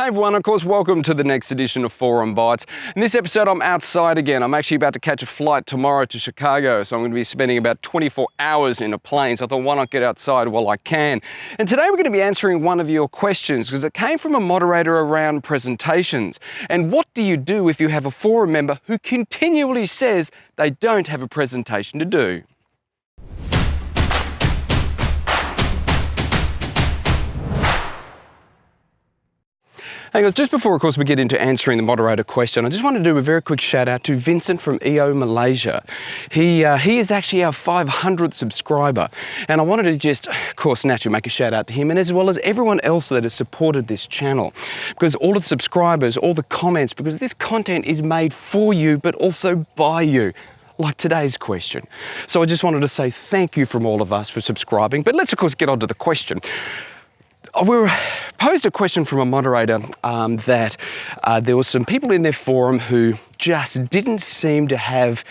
Hey everyone, of course, welcome to the next edition of Forum Bites. In this episode, I'm outside again. I'm actually about to catch a flight tomorrow to Chicago, so I'm going to be spending about 24 hours in a plane, so I thought, why not get outside while I can? And today we're going to be answering one of your questions, because it came from a moderator around presentations. And what do you do if you have a forum member who continually says they don't have a presentation to do? Hey guys, just before of course we get into answering the moderator question, I just want to do a very quick shout out to Vincent from EO Malaysia. He is actually our 500th subscriber, and I wanted to just, of course, naturally make a shout out to him, and as well as everyone else that has supported this channel, because all the subscribers, all the comments, because this content is made for you but also by you, like today's question. So I just wanted to say thank you from all of us for subscribing, but let's of course get on to the question. We were posed a question from a moderator that there were some people in their forum who just didn't seem to have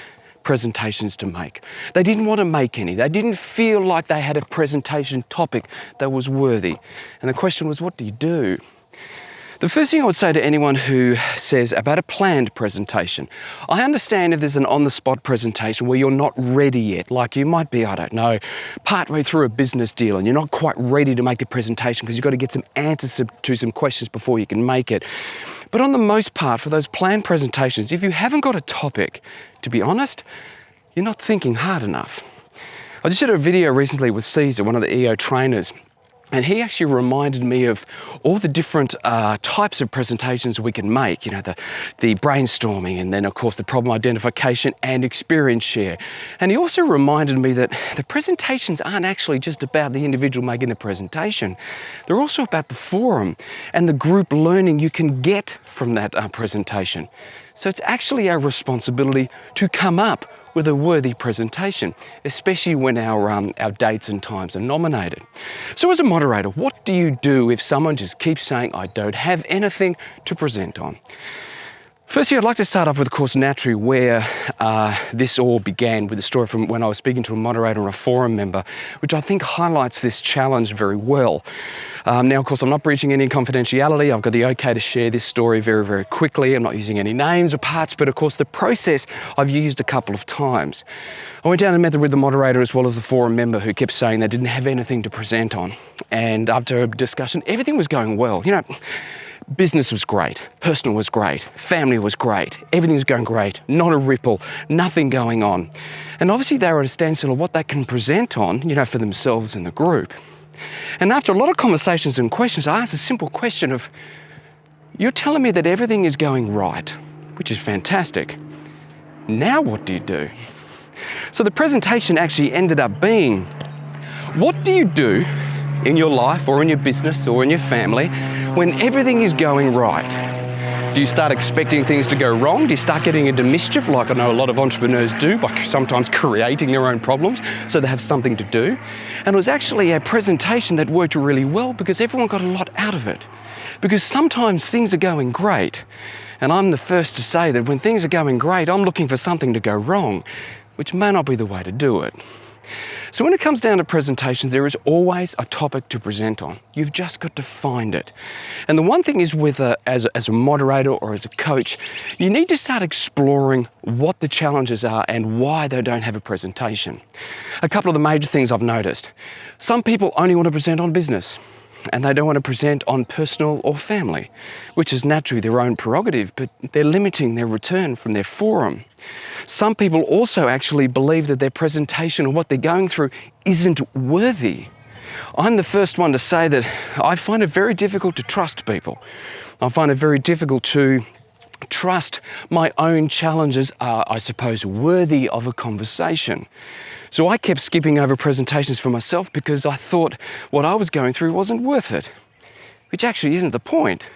presentations to make. They didn't want to make any. They didn't feel like they had a presentation topic that was worthy. And the question was, what do you do? The first thing I would say to anyone who says about a planned presentation, I understand if there's an on-the-spot presentation where you're not ready yet, like you might be, I don't know, partway through a business deal and you're not quite ready to make the presentation because you've got to get some answers to some questions before you can make it. But on the most part, for those planned presentations, if you haven't got a topic, to be honest, you're not thinking hard enough. I just did a video recently with Caesar, one of the EO trainers, and he actually reminded me of all the different types of presentations we can make, you know, the brainstorming, and then of course the problem identification and experience share. And he also reminded me that the presentations aren't actually just about the individual making the presentation. They're also about the forum and the group learning you can get from that presentation. So it's actually our responsibility to come up with a worthy presentation, especially when our dates and times are nominated. So as a moderator, what do you do if someone just keeps saying, I don't have anything to present on? Firstly, I'd like to start off with, of course, naturally where this all began, with a story from when I was speaking to a moderator or a forum member, which I think highlights this challenge very well. Now, of course, I'm not breaching any confidentiality. I've got the okay to share this story very, very quickly. I'm not using any names or parts, but of course, the process I've used a couple of times. I went down and met with the moderator as well as the forum member who kept saying they didn't have anything to present on. And after a discussion, everything was going well. You know, business was great, personal was great, family was great, everything was going great, not a ripple, nothing going on. And obviously they were at a standstill of what they can present on, you know, for themselves and the group. And after a lot of conversations and questions, I asked a simple question of, you're telling me that everything is going right, which is fantastic. Now what do you do? So the presentation actually ended up being, what do you do in your life or in your business or in your family when everything is going right? Do you start expecting things to go wrong? Do you start getting into mischief, like I know a lot of entrepreneurs do, by sometimes creating their own problems so they have something to do? And it was actually a presentation that worked really well because everyone got a lot out of it. Because sometimes things are going great, and I'm the first to say that when things are going great, I'm looking for something to go wrong, which may not be the way to do it. So when it comes down to presentations, there is always a topic to present on. You've just got to find it. And the one thing is as a moderator or as a coach, you need to start exploring what the challenges are and why they don't have a presentation. A couple of the major things I've noticed. Some people only want to present on business, and they don't want to present on personal or family, which is naturally their own prerogative, but they're limiting their return from their forum. Some people also actually believe that their presentation or what they're going through isn't worthy. I'm the first one to say that I find it very difficult to trust people. I find it very difficult to trust my own challenges are, I suppose, worthy of a conversation. So I kept skipping over presentations for myself because I thought what I was going through wasn't worth it, which actually isn't the point.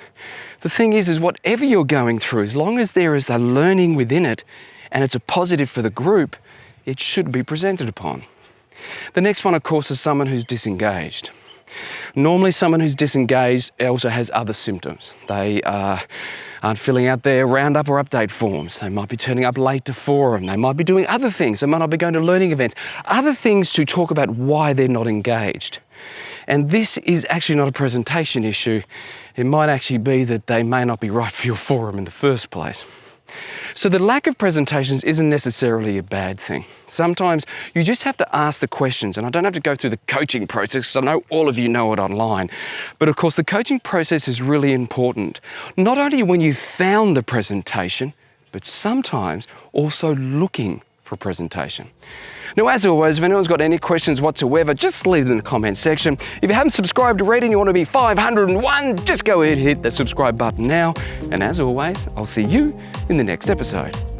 The thing is whatever you're going through, as long as there is a learning within it and it's a positive for the group, it should be presented upon. The next one, of course, is someone who's disengaged. Normally someone who's disengaged also has other symptoms. They aren't filling out their roundup or update forms. They might be turning up late to forum. They might be doing other things. They might not be going to learning events. Other things to talk about why they're not engaged. And this is actually not a presentation issue. It might actually be that they may not be right for your forum in the first place. So the lack of presentations isn't necessarily a bad thing. Sometimes you just have to ask the questions, and I don't have to go through the coaching process, because I know all of you know it online. But of course, the coaching process is really important, not only when you've found the presentation, but sometimes also looking for a presentation. Now, as always, if anyone's got any questions whatsoever, just leave them in the comment section. If you haven't subscribed already and you want to be 501, just go ahead and hit the subscribe button now. And as always, I'll see you in the next episode.